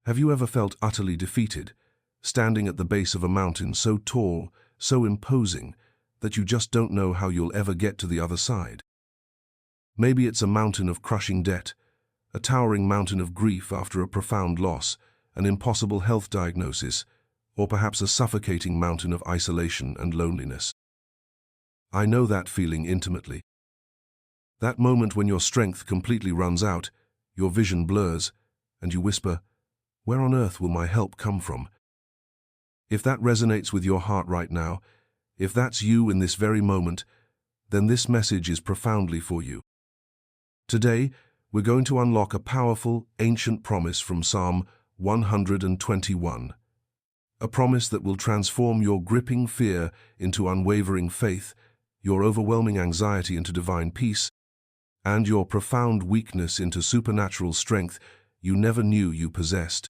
Have you ever felt utterly defeated, standing at the base of a mountain so tall, so imposing, that you just don't know how you'll ever get to the other side? Maybe it's a mountain of crushing debt, a towering mountain of grief after a profound loss, an impossible health diagnosis, or perhaps a suffocating mountain of isolation and loneliness. I know that feeling intimately. That moment when your strength completely runs out, your vision blurs, and you whisper, "Where on earth will my help come from?" If that resonates with your heart right now, if that's you in this very moment, then this message is profoundly for you. Today, we're going to unlock a powerful, ancient promise from Psalm 121. A promise that will transform your gripping fear into unwavering faith, your overwhelming anxiety into divine peace, and your profound weakness into supernatural strength you never knew you possessed.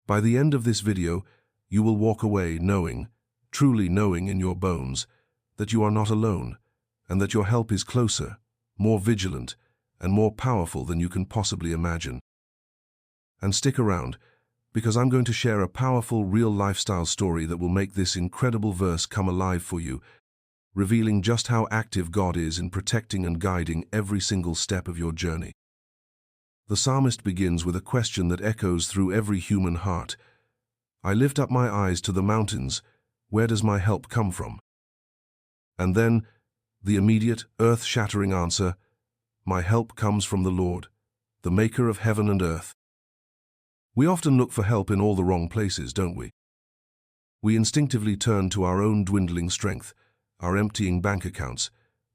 By the end of this video, you will walk away knowing, truly knowing in your bones, that you are not alone, and that your help is closer, more vigilant, and more powerful than you can possibly imagine. And stick around, because I'm going to share a powerful real lifestyle story that will make this incredible verse come alive for you, revealing just how active God is in protecting and guiding every single step of your journey. The psalmist begins with a question that echoes through every human heart. I lift up my eyes to the mountains. Where does my help come from? And then, the immediate, earth-shattering answer, my help comes from the Lord, the maker of heaven and earth. We often look for help in all the wrong places, don't we? We instinctively turn to our own dwindling strength, our emptying bank accounts,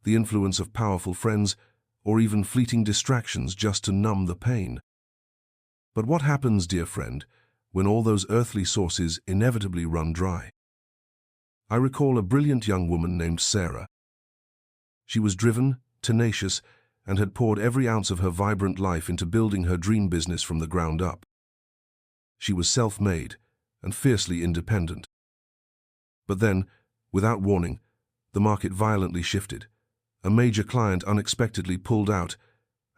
the influence of powerful friends, or even fleeting distractions just to numb the pain. But what happens, dear friend, when all those earthly sources inevitably run dry? I recall a brilliant young woman named Sarah. She was driven, tenacious, and had poured every ounce of her vibrant life into building her dream business from the ground up. She was self-made and fiercely independent. But then, without warning, the market violently shifted. A major client unexpectedly pulled out,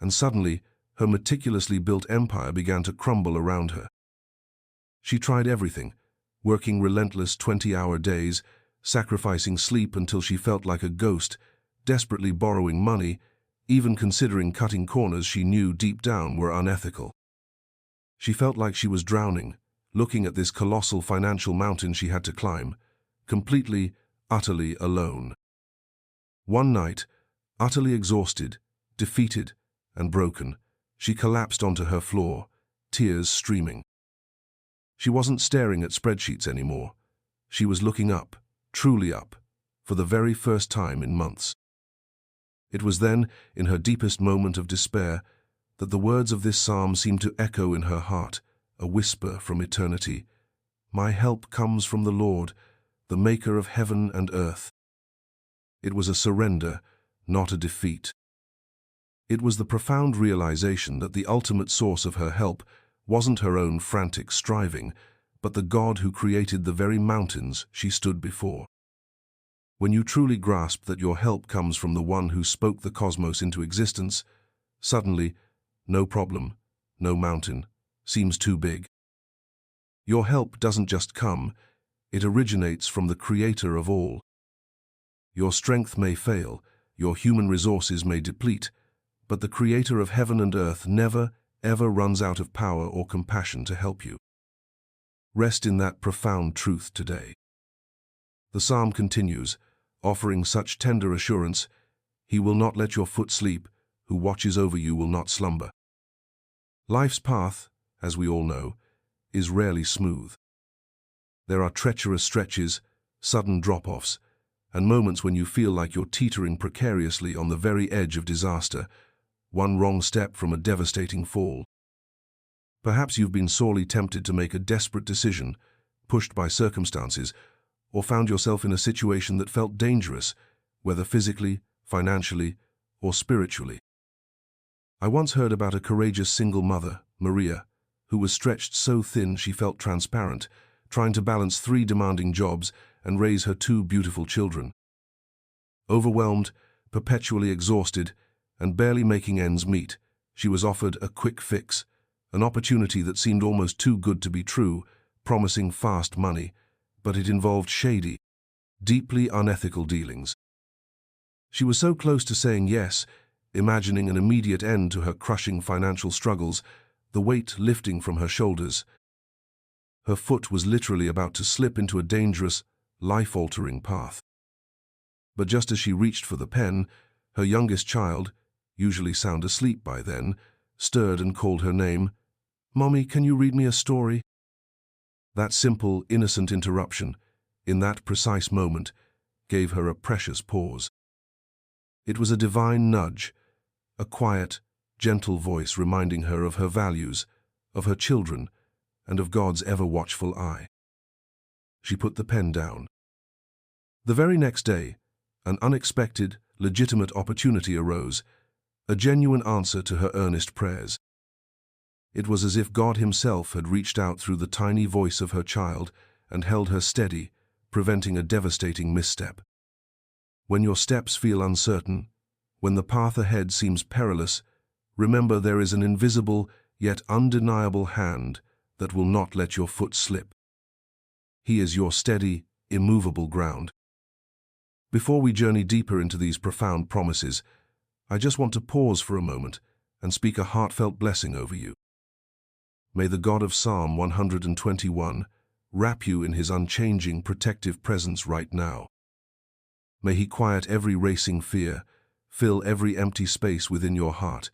and suddenly her meticulously built empire began to crumble around her. She tried everything, working relentless 20-hour days, sacrificing sleep until she felt like a ghost, desperately borrowing money, even considering cutting corners she knew deep down were unethical. She felt like she was drowning, looking at this colossal financial mountain she had to climb, completely, utterly alone. One night, utterly exhausted, defeated, and broken, she collapsed onto her floor, tears streaming. She wasn't staring at spreadsheets anymore. She was looking up, truly up, for the very first time in months. It was then, in her deepest moment of despair, that the words of this psalm seemed to echo in her heart, a whisper from eternity. My help comes from the Lord, the maker of heaven and earth. It was a surrender, not a defeat. It was the profound realization that the ultimate source of her help wasn't her own frantic striving, but the God who created the very mountains she stood before. When you truly grasp that your help comes from the one who spoke the cosmos into existence, suddenly, no problem, no mountain, seems too big. Your help doesn't just come, it originates from the Creator of all. Your strength may fail, your human resources may deplete, but the Creator of heaven and earth never, ever runs out of power or compassion to help you. Rest in that profound truth today. The psalm continues, offering such tender assurance, He will not let your foot sleep, who watches over you will not slumber. Life's path, as we all know, is rarely smooth. There are treacherous stretches, sudden drop-offs, and moments when you feel like you're teetering precariously on the very edge of disaster, one wrong step from a devastating fall. Perhaps you've been sorely tempted to make a desperate decision, pushed by circumstances, or found yourself in a situation that felt dangerous, whether physically, financially, or spiritually. I once heard about a courageous single mother, Maria, who was stretched so thin she felt transparent, trying to balance 3 demanding jobs and raise her 2 beautiful children. Overwhelmed, perpetually exhausted, and barely making ends meet, she was offered a quick fix, an opportunity that seemed almost too good to be true, promising fast money, but it involved shady, deeply unethical dealings. She was so close to saying yes, imagining an immediate end to her crushing financial struggles, the weight lifting from her shoulders. Her foot was literally about to slip into a dangerous, life-altering path. But just as she reached for the pen, her youngest child, usually sound asleep by then, stirred and called her name. "Mommy, can you read me a story?" That simple, innocent interruption, in that precise moment, gave her a precious pause. It was a divine nudge, a quiet, gentle voice reminding her of her values, of her children, and of God's ever-watchful eye. She put the pen down. The very next day, an unexpected, legitimate opportunity arose, a genuine answer to her earnest prayers. It was as if God Himself had reached out through the tiny voice of her child and held her steady, preventing a devastating misstep. When your steps feel uncertain, when the path ahead seems perilous, remember there is an invisible yet undeniable hand that will not let your foot slip. He is your steady, immovable ground. Before we journey deeper into these profound promises, I just want to pause for a moment and speak a heartfelt blessing over you. May the God of Psalm 121 wrap you in His unchanging, protective presence right now. May He quiet every racing fear, fill every empty space within your heart,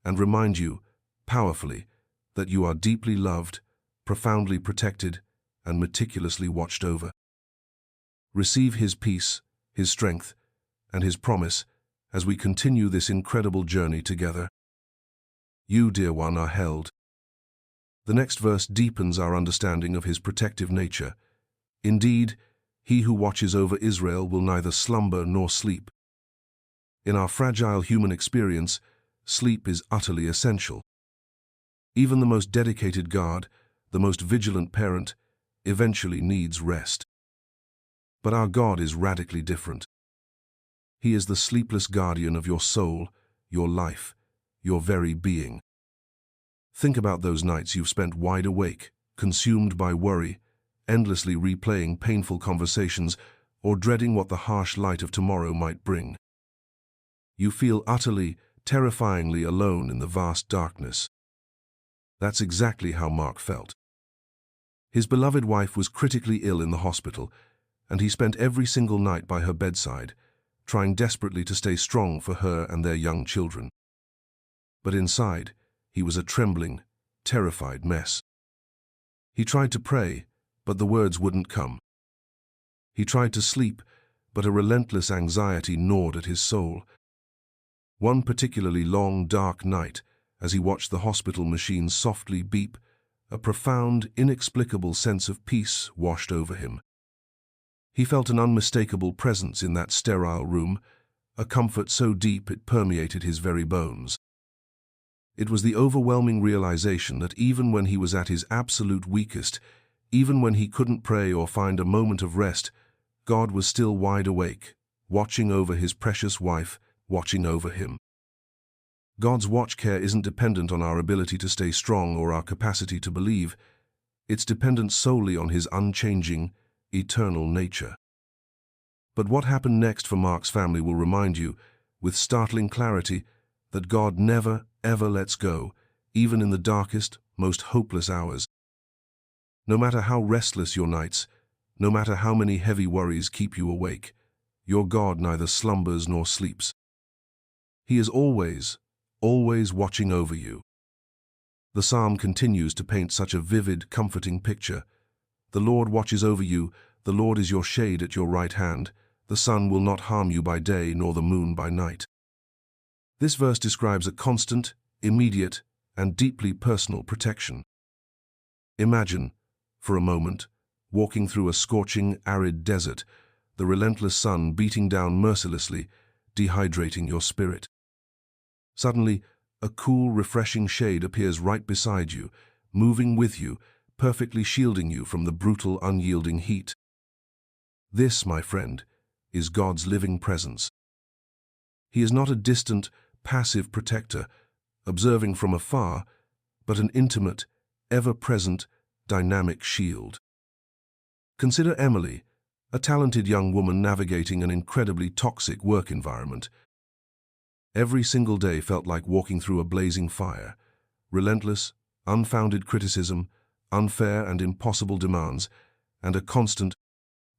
and remind you, powerfully, that you are deeply loved, profoundly protected, and meticulously watched over. Receive His peace, His strength, and His promise as we continue this incredible journey together. You, dear one, are held. The next verse deepens our understanding of His protective nature. Indeed, He who watches over Israel will neither slumber nor sleep. In our fragile human experience, sleep is utterly essential. Even the most dedicated guard, the most vigilant parent, eventually needs rest. But our God is radically different. He is the sleepless guardian of your soul, your life, your very being. Think about those nights you've spent wide awake, consumed by worry, endlessly replaying painful conversations, or dreading what the harsh light of tomorrow might bring. You feel utterly, terrifyingly alone in the vast darkness. That's exactly how Mark felt. His beloved wife was critically ill in the hospital, and he spent every single night by her bedside, trying desperately to stay strong for her and their young children. But inside, he was a trembling, terrified mess. He tried to pray, but the words wouldn't come. He tried to sleep, but a relentless anxiety gnawed at his soul. One particularly long, dark night, as he watched the hospital machines softly beep, a profound, inexplicable sense of peace washed over him. He felt an unmistakable presence in that sterile room, a comfort so deep it permeated his very bones. It was the overwhelming realization that even when he was at his absolute weakest, even when he couldn't pray or find a moment of rest, God was still wide awake, watching over His precious wife, watching over him. God's watch care isn't dependent on our ability to stay strong or our capacity to believe. It's dependent solely on His unchanging, eternal nature. But what happened next for Mark's family will remind you, with startling clarity, that God never, ever lets go, even in the darkest, most hopeless hours. No matter how restless your nights, no matter how many heavy worries keep you awake, your God neither slumbers nor sleeps. He is always watching over you. The psalm continues to paint such a vivid, comforting picture. The Lord watches over you, the Lord is your shade at your right hand, the sun will not harm you by day nor the moon by night. This verse describes a constant, immediate, and deeply personal protection. Imagine, for a moment, walking through a scorching, arid desert, the relentless sun beating down mercilessly, dehydrating your spirit. Suddenly, a cool, refreshing shade appears right beside you, moving with you, perfectly shielding you from the brutal, unyielding heat. This, my friend, is God's living presence. He is not a distant, passive protector, observing from afar, but an intimate, ever-present, dynamic shield. Consider Emily, a talented young woman navigating an incredibly toxic work environment. Every single day felt like walking through a blazing fire. Relentless, unfounded criticism, unfair and impossible demands, and a constant,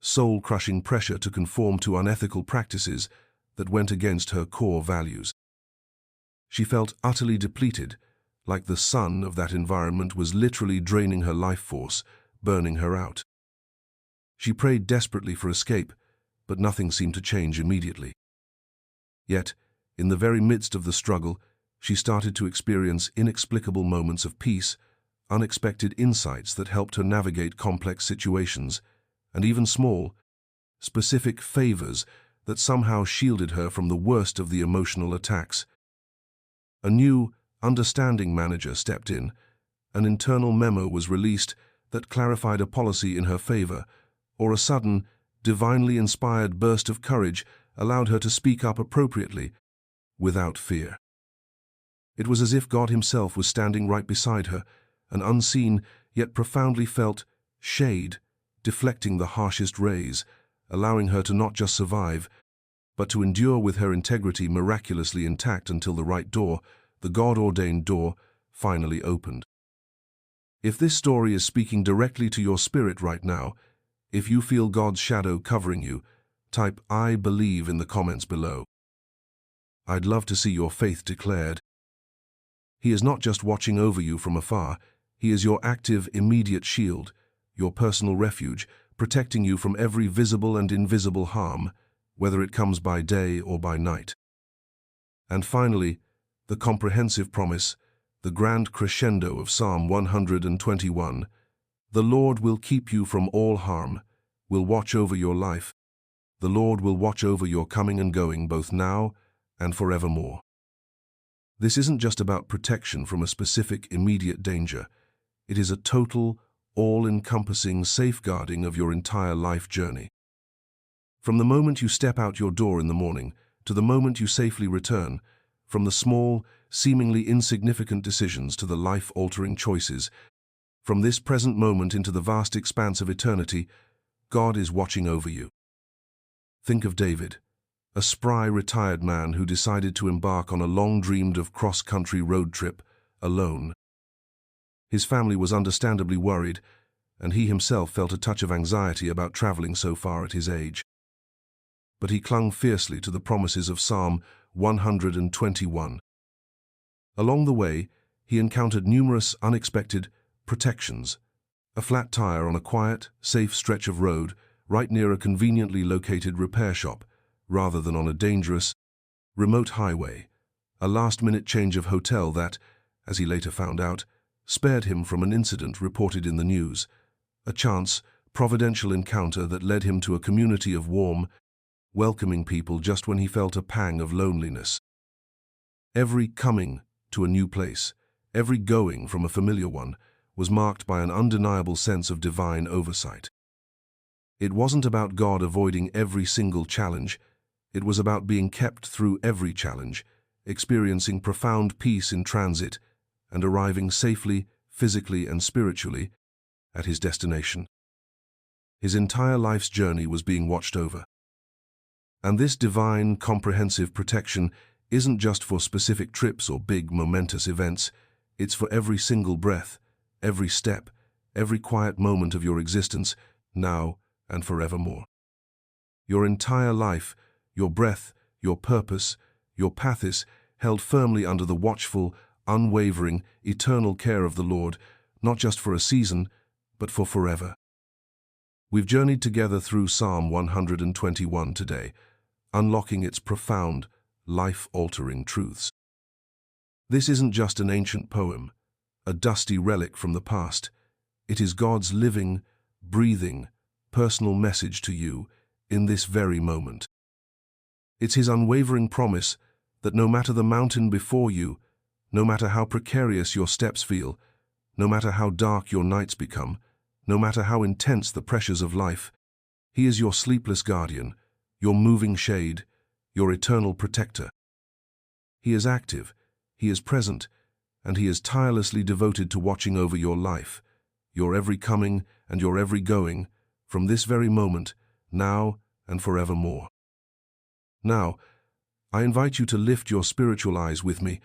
soul-crushing pressure to conform to unethical practices that went against her core values. She felt utterly depleted, like the sun of that environment was literally draining her life force, burning her out. She prayed desperately for escape, but nothing seemed to change immediately. Yet, in the very midst of the struggle, she started to experience inexplicable moments of peace, unexpected insights that helped her navigate complex situations, and even small, specific favors that somehow shielded her from the worst of the emotional attacks. A new, understanding manager stepped in. An internal memo was released that clarified a policy in her favor, or a sudden, divinely inspired burst of courage allowed her to speak up appropriately, without fear. It was as if God himself was standing right beside her, an unseen yet profoundly felt shade, deflecting the harshest rays, allowing her to not just survive, but to endure with her integrity miraculously intact until the right door, the God-ordained door, finally opened. If this story is speaking directly to your spirit right now, if you feel God's shadow covering you, type "I believe" in the comments below. I'd love to see your faith declared. He is not just watching over you from afar, he is your active, immediate shield, your personal refuge, protecting you from every visible and invisible harm, whether it comes by day or by night. And finally, the comprehensive promise, the grand crescendo of Psalm 121, "The Lord will keep you from all harm, will watch over your life. The Lord will watch over your coming and going both now and forevermore." This isn't just about protection from a specific immediate danger. It is a total, all-encompassing safeguarding of your entire life journey. From the moment you step out your door in the morning to the moment you safely return, from the small, seemingly insignificant decisions to the life-altering choices, from this present moment into the vast expanse of eternity, God is watching over you. Think of David, a spry retired man who decided to embark on a long-dreamed-of cross-country road trip alone. His family was understandably worried, and he himself felt a touch of anxiety about traveling so far at his age. But he clung fiercely to the promises of Psalm 121. Along the way, he encountered numerous unexpected protections. A flat tire on a quiet, safe stretch of road right near a conveniently located repair shop, rather than on a dangerous, remote highway. A last-minute change of hotel that, as he later found out, spared him from an incident reported in the news. A chance, providential encounter that led him to a community of warm, welcoming people just when he felt a pang of loneliness. Every coming to a new place, every going from a familiar one, was marked by an undeniable sense of divine oversight. It wasn't about God avoiding every single challenge. It was about being kept through every challenge, experiencing profound peace in transit, and arriving safely, physically and spiritually, at his destination. His entire life's journey was being watched over. And this divine, comprehensive protection isn't just for specific trips or big, momentous events. It's for every single breath, every step, every quiet moment of your existence, now and forevermore. Your entire life, your breath, your purpose, your path is held firmly under the watchful, unwavering, eternal care of the Lord, not just for a season, but for forever. We've journeyed together through Psalm 121 today, unlocking its profound, life-altering truths. This isn't just an ancient poem, a dusty relic from the past. It is God's living, breathing, personal message to you in this very moment. It's his unwavering promise that no matter the mountain before you, no matter how precarious your steps feel, no matter how dark your nights become, no matter how intense the pressures of life, he is your sleepless guardian, your moving shade, your eternal protector. He is active, he is present, and He is tirelessly devoted to watching over your life, your every coming and your every going, from this very moment, now and forevermore. Now, I invite you to lift your spiritual eyes with me,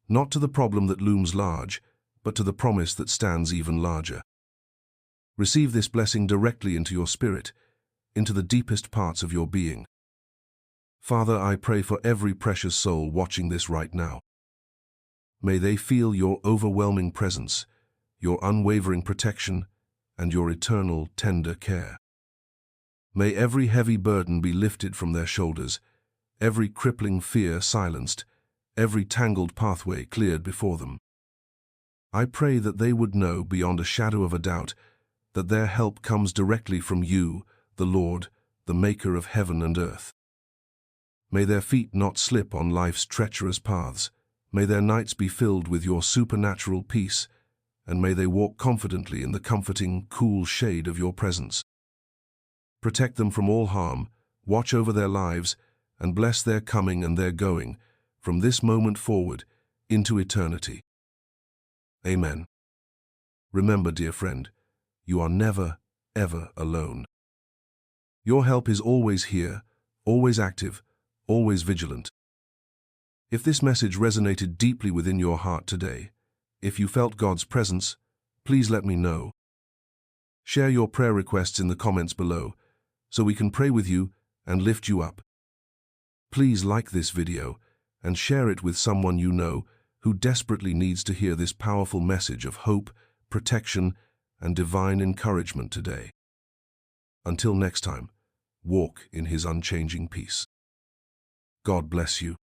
not to the problem that looms large, but to the promise that stands even larger. Receive this blessing directly into your spirit, into the deepest parts of your being. Father, I pray for every precious soul watching this right now. May they feel your overwhelming presence, your unwavering protection, and your eternal, tender care. May every heavy burden be lifted from their shoulders, every crippling fear silenced, every tangled pathway cleared before them. I pray that they would know, beyond a shadow of a doubt, that their help comes directly from you, the Lord, the Maker of heaven and earth. May their feet not slip on life's treacherous paths. May their nights be filled with your supernatural peace, and may they walk confidently in the comforting, cool shade of your presence. Protect them from all harm, watch over their lives, and bless their coming and their going, from this moment forward, into eternity. Amen. Remember, dear friend, you are never, ever alone. Your help is always here, always active, always vigilant. If this message resonated deeply within your heart today, if you felt God's presence, please let me know. Share your prayer requests in the comments below, so we can pray with you and lift you up. Please like this video and share it with someone you know who desperately needs to hear this powerful message of hope, protection, and divine encouragement today. Until next time, walk in His unchanging peace. God bless you.